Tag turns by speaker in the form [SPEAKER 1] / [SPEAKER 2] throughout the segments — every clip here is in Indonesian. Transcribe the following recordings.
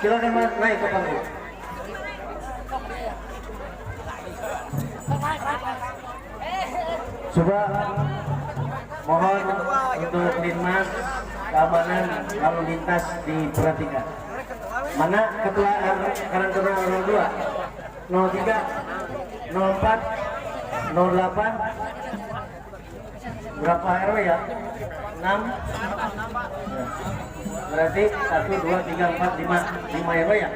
[SPEAKER 1] Silakan Mas naik ke panggung. Coba mohon untuk Linmas keamanan lalu lintas diperhatikan. Mana ketua Karang Taruna 02, 03, 04, 08, berapa RW ya? 6. Berarti 1, 2, 3, 4, 5 RW ya?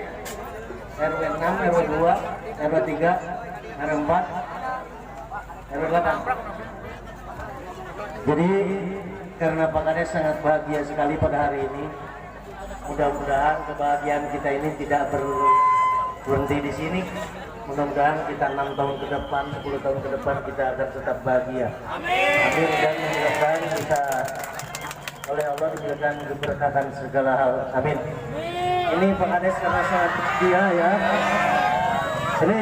[SPEAKER 1] RW 6, RW 2, RW 3, RW 4, RW 8. Jadi karena Pak Kades sangat bahagia sekali pada hari ini, mudah-mudahan kebahagiaan kita ini tidak berhenti di sini. Mudah-mudahan kita 6 tahun ke depan, 10 tahun ke depan kita akan tetap bahagia. Amin. Dan mudah-mudahan kita oleh Allah diberikan keberkatan segala hal. Amin. Ini Pak Kades karena sangat dia ya. Ini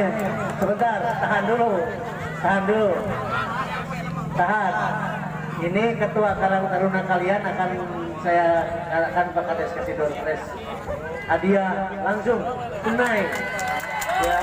[SPEAKER 1] sebentar, tahan dulu. Tahan. Ini ketua Karang Taruna kalian akan Pak Kades kasih door prize hadiah langsung tunai ya.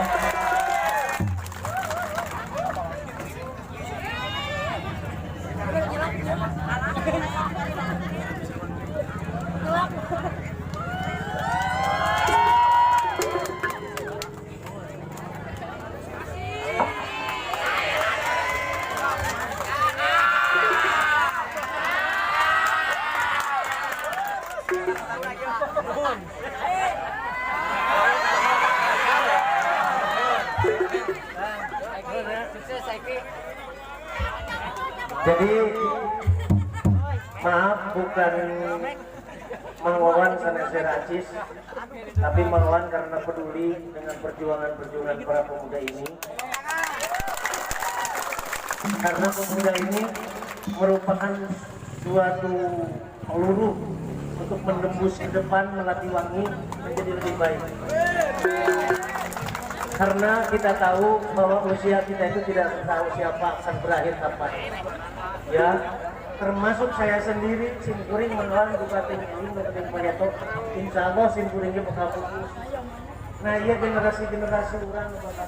[SPEAKER 1] Jadi maaf, bukan Mang sanes Racis, tapi Mang karena peduli dengan perjuangan para pemuda ini. Karena pemuda ini merupakan suatu peluru untuk menembus ke depan, melatih wangi menjadi lebih baik. Karena kita tahu bahwa usia kita itu tidak tahu siapa akan berakhir kapan. Ya, termasuk saya sendiri, simkuring menelan Bupati ini, Bupati Payato, insya Allah simkuringnya bakal fokus. Nah, iya generasi orang bakal